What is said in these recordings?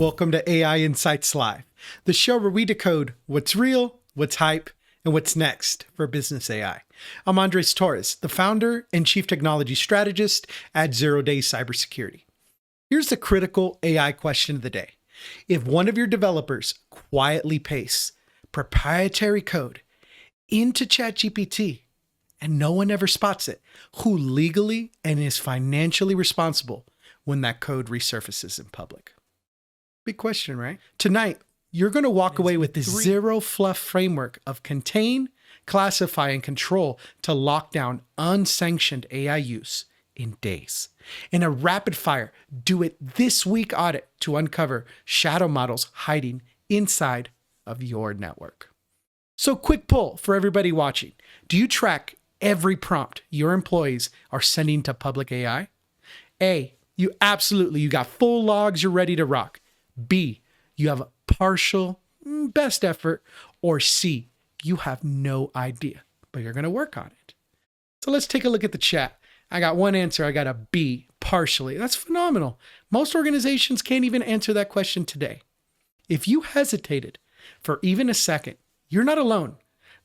Welcome to AI Insights Live, the show where we decode what's real, what's hype, and what's next for business AI. I'm Torres, the founder and chief technology strategist at 0 Day Cybersecurity. Here's the critical AI question of the day. If one of your developers quietly pastes proprietary code into ChatGPT and no one ever spots it, who legally and is financially responsible when that code resurfaces in public? Big question, right? Tonight, you're going to walk away with this zero-fluff framework of contain, classify, and control to lock down unsanctioned AI use in days. In a rapid-fire, do-it-this-week audit to uncover shadow models hiding inside of your network. So quick poll for everybody watching. Do you track every prompt your employees are sending to public AI? A, you got full logs, you're ready to rock. B, you have a partial best effort. Or C, you have no idea, but you're going to work on it. So let's take a look at the chat. I got one answer. I got a B, partially. That's phenomenal. Most organizations can't even answer that question today. If you hesitated for even a second, you're not alone.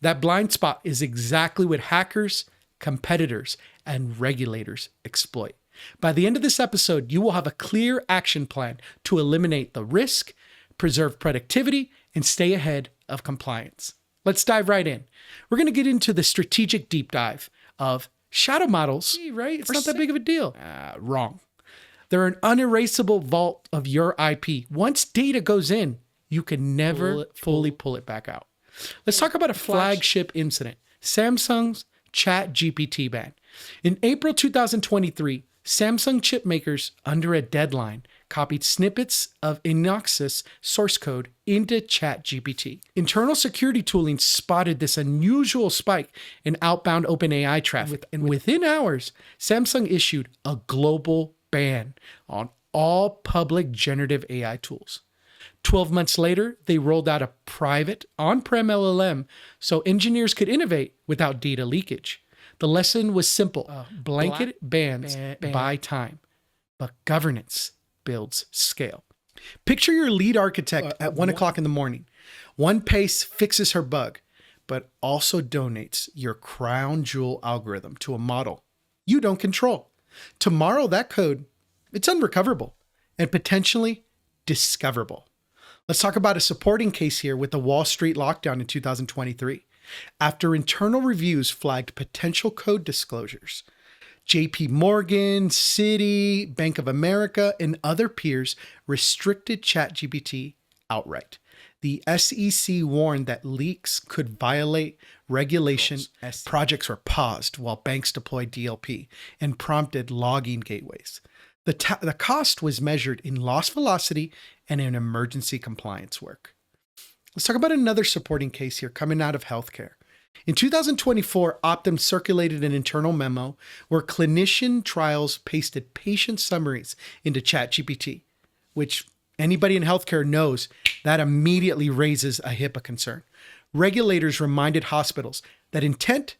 That blind spot is exactly what hackers, competitors, and regulators exploit. By the end of this episode, you will have a clear action plan to eliminate the risk, preserve productivity, and stay ahead of compliance. Let's dive right in. We're going to get into the strategic deep dive of shadow models, right? It's not that big of a deal. Wrong. They're an un-erasable vault of your IP. Once data goes in, you can never fully pull it back out. Let's talk about a flagship incident, Samsung's ChatGPT ban. In April 2023, Samsung chip makers, under a deadline, copied snippets of Exynos source code into ChatGPT. Internal security tooling spotted this unusual spike in outbound OpenAI traffic, and within hours, Samsung issued a global ban on all public generative AI tools. 12 months later, they rolled out a private on-prem LLM so engineers could innovate without data leakage. The lesson was simple. Blanket bans buy time, but governance builds scale. Picture your lead architect at 1 o'clock in the morning. One pace fixes her bug, but also donates your crown jewel algorithm to a model you don't control. Tomorrow, that code, it's unrecoverable and potentially discoverable. Let's talk about a supporting case here with the Wall Street lockdown in 2023. After internal reviews flagged potential code disclosures, JP Morgan, Citi, Bank of America, and other peers restricted ChatGPT outright. The SEC warned that leaks could violate regulation. Projects were paused while banks deployed DLP and prompted logging gateways. The cost was measured in loss velocity and in emergency compliance work. Let's talk about another supporting case here coming out of healthcare. In 2024, Optum circulated an internal memo where clinician trials pasted patient summaries into ChatGPT, which anybody in healthcare knows that immediately raises a HIPAA concern. Regulators reminded hospitals that intent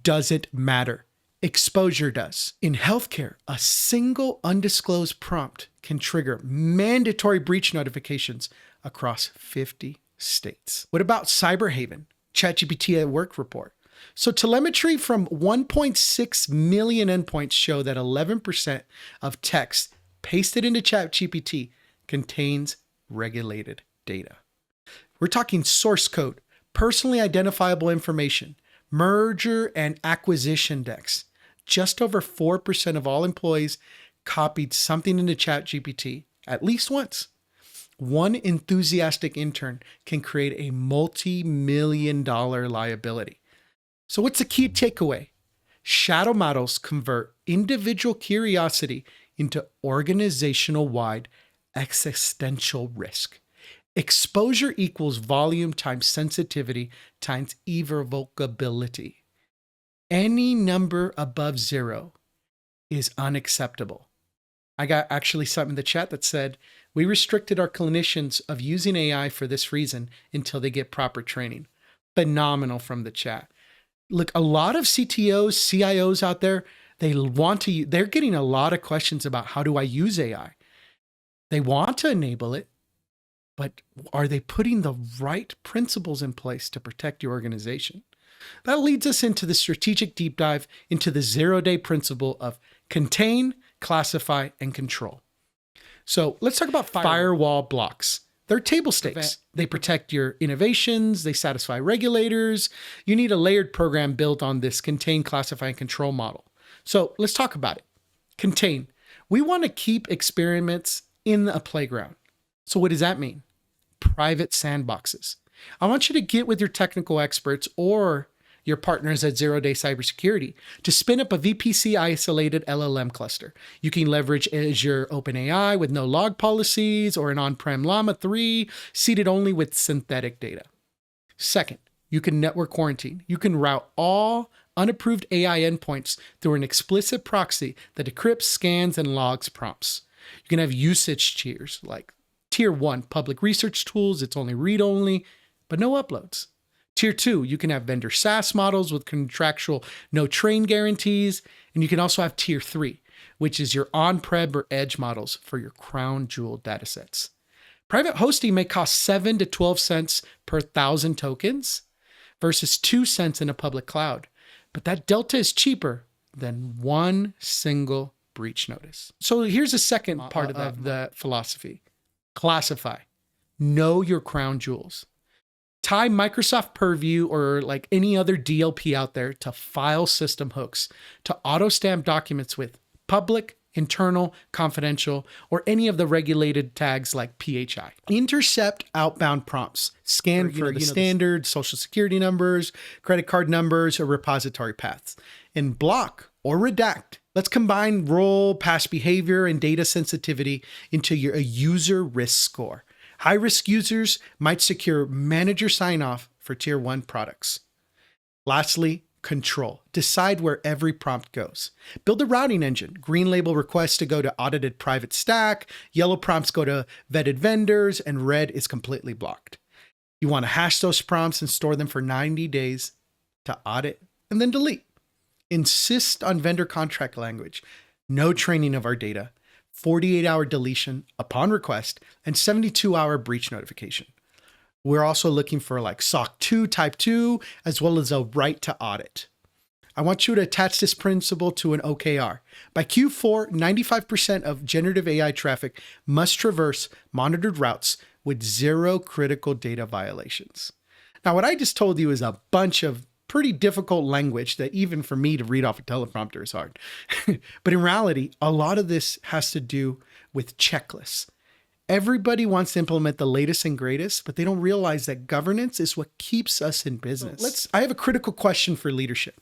doesn't matter. Exposure does. In healthcare, a single undisclosed prompt can trigger mandatory breach notifications across 50 states. What about Cyberhaven? ChatGPT at Work report. So telemetry from 1.6 million endpoints show that 11% of text pasted into ChatGPT contains regulated data. We're talking source code, personally identifiable information, merger and acquisition decks. Just over 4% of all employees copied something into ChatGPT at least once. One enthusiastic intern can create a multi-million-dollar liability. So what's the key takeaway? Shadow models convert individual curiosity into organizational-wide existential risk. Exposure equals volume times sensitivity times irrevocability. Any number above 0 is unacceptable. I got actually something in the chat that said, we restricted our clinicians of using AI for this reason until they get proper training. Phenomenal from the chat. Look, a lot of CTOs, CIOs out there, they're getting a lot of questions about how do I use AI? They want to enable it, but are they putting the right principles in place to protect your organization? That leads us into the strategic deep dive into the 0-day principle of contain, classify, and control. So let's talk about firewall blocks. They're table stakes. They protect your innovations. They satisfy regulators. You need a layered program built on this contain, classify, and control model. So let's talk about it. Contain. We want to keep experiments in a playground. So what does that mean? Private sandboxes. I want you to get with your technical experts or your partners at 0-day Cybersecurity to spin up a VPC isolated LLM cluster. You can leverage Azure OpenAI with no log policies or an on-prem Llama 3 seated only with synthetic data. Second, you can network quarantine. You can route all unapproved AI endpoints through an explicit proxy that decrypts, scans, and logs prompts. You can have usage tiers like Tier 1, public research tools. It's only read-only, but no uploads. Tier 2, you can have vendor SaaS models with contractual no train guarantees. And you can also have Tier 3, which is your on-prem or edge models for your crown jewel datasets. Private hosting may cost 7 to 12 cents per 1,000 tokens versus 2 cents in a public cloud. But that delta is cheaper than one single breach notice. So here's the second part of the philosophy. Classify. Know your crown jewels. Tie Microsoft Purview or like any other DLP out there to file system hooks to auto-stamp documents with public, internal, confidential, or any of the regulated tags like PHI. Intercept outbound prompts. Scan for the standard social security numbers, credit card numbers, or repository paths. And block or redact. Let's combine role, past behavior, and data sensitivity into a user risk score. High-risk users might secure manager sign-off for Tier 1 products. Lastly, control. Decide where every prompt goes. Build a routing engine. Green label requests to go to audited private stack, yellow prompts go to vetted vendors, and red is completely blocked. You want to hash those prompts and store them for 90 days to audit and then delete. Insist on vendor contract language. No training of our data. 48-hour deletion upon request, and 72-hour breach notification. We're also looking for like SOC 2 type 2, as well as a right to audit. I want you to attach this principle to an OKR. By Q4, 95% of generative AI traffic must traverse monitored routes with 0 critical data violations. Now, what I just told you is a bunch of pretty difficult language that even for me to read off a teleprompter is hard. But in reality, a lot of this has to do with checklists. Everybody wants to implement the latest and greatest, but they don't realize that governance is what keeps us in business. I have a critical question for leadership.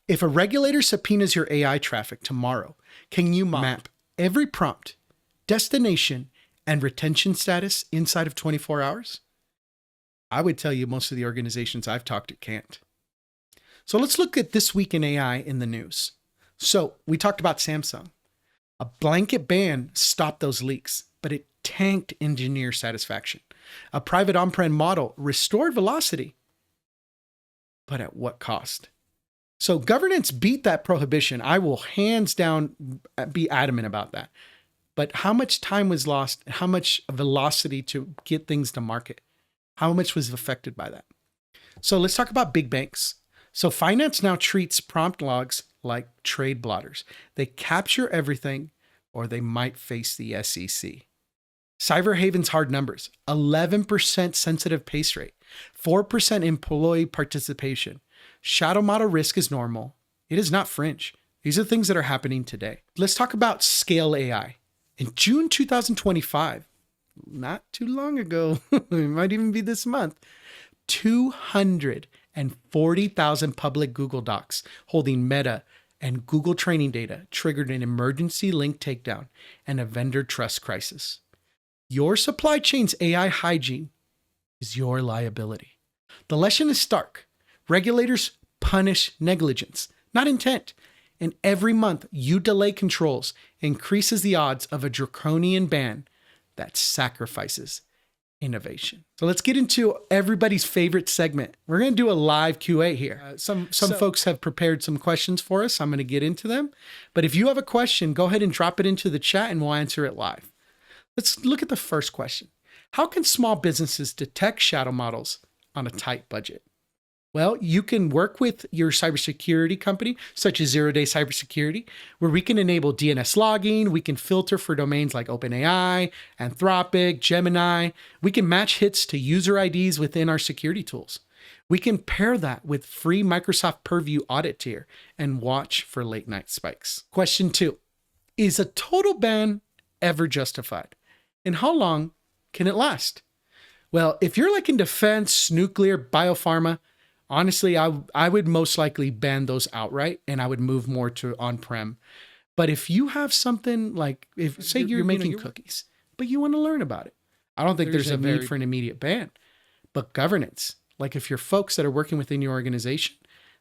If a regulator subpoenas your AI traffic tomorrow, can you map every prompt, destination, and retention status inside of 24 hours? I would tell you most of the organizations I've talked to can't. So let's look at this week in AI in the news. So we talked about Samsung. A blanket ban stopped those leaks, but it tanked engineer satisfaction. A private on-prem model restored velocity, but at what cost? So governance beat that prohibition. I will hands down be adamant about that. But how much time was lost? How much velocity to get things to market? How much was affected by that? So let's talk about big banks. So finance now treats prompt logs like trade blotters. They capture everything, or they might face the SEC. Cyberhaven's hard numbers: 11% sensitive pace rate, 4% employee participation. Shadow model risk is normal. It is not fringe. These are things that are happening today. Let's talk about scale AI. In June 2025, not too long ago, it might even be this month, 240,000 public Google Docs holding Meta and Google training data triggered an emergency link takedown and a vendor trust crisis. Your supply chain's AI hygiene is your liability. The lesson is stark. Regulators punish negligence, not intent. And every month you delay controls increases the odds of a draconian ban that sacrifices innovation. So let's get into everybody's favorite segment. We're going to do a live QA here. Some folks have prepared some questions for us. I'm going to get into them. But if you have a question, go ahead and drop it into the chat and we'll answer it live. Let's look at the first question. How can small businesses detect shadow models on a tight budget? Well, you can work with your cybersecurity company, such as Zero Day Cybersecurity, where we can enable DNS logging. We can filter for domains like OpenAI, Anthropic, Gemini. We can match hits to user IDs within our security tools. We can pair that with free Microsoft Purview audit tier and watch for late night spikes. Question 2. Is a total ban ever justified? And how long can it last? Well, if you're like in defense, nuclear, biopharma, honestly, I would most likely ban those outright and I would move more to on-prem. But if you have something like, if say you're making cookies, but you want to learn about it, I don't think there's a need for an immediate ban. But governance, like if you're folks that are working within your organization,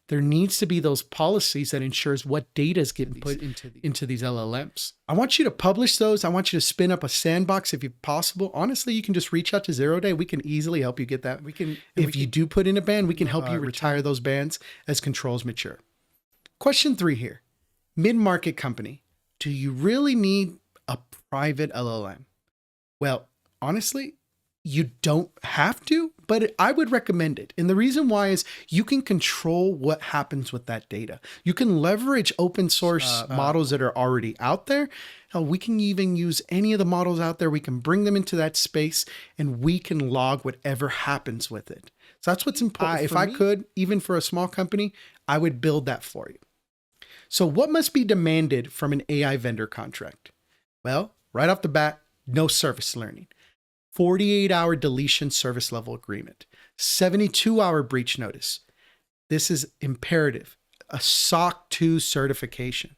there needs to be those policies that ensures what data is getting put into these LLMs. I want you to publish those. I want you to spin up a sandbox if possible. Honestly, you can just reach out to Zero Day. We can easily help you get that. If you do put in a ban, we can help you retire those bans as controls mature. Question 3 here. Mid-market company. Do you really need a private LLM? Well, honestly, you don't have to, but I would recommend it. And the reason why is you can control what happens with that data. You can leverage open source models that are already out there. Hell, we can even use any of the models out there. We can bring them into that space and we can log whatever happens with it. So that's what's important. If I could, even for a small company, I would build that for you. So what must be demanded from an AI vendor contract? Well, right off the bat, no service learning. 48-hour deletion service level agreement, 72-hour breach notice. This is imperative. A SOC 2 certification,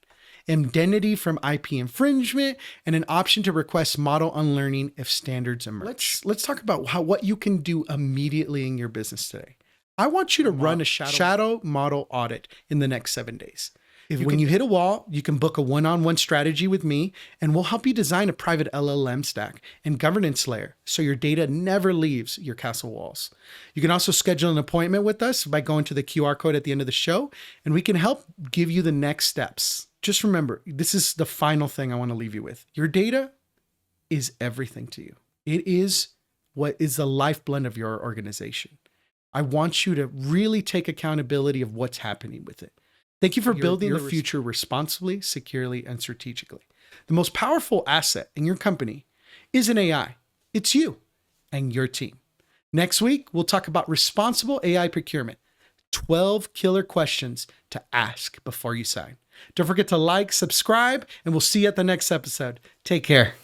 indemnity from IP infringement, and an option to request model unlearning if standards emerge. Let's talk about what you can do immediately in your business today. I want you to run a shadow model audit in the next 7 days. When you hit a wall, you can book a one-on-one strategy with me, and we'll help you design a private LLM stack and governance layer so your data never leaves your castle walls. You can also schedule an appointment with us by going to the QR code at the end of the show, and we can help give you the next steps. Just remember, this is the final thing I want to leave you with. Your data is everything to you. It is what is the lifeblood of your organization. I want you to really take accountability of what's happening with it. Thank you for building your future responsibly, securely, and strategically. The most powerful asset in your company is an AI. It's you and your team. Next week, we'll talk about responsible AI procurement. 12 killer questions to ask before you sign. Don't forget to like, subscribe, and we'll see you at the next episode. Take care.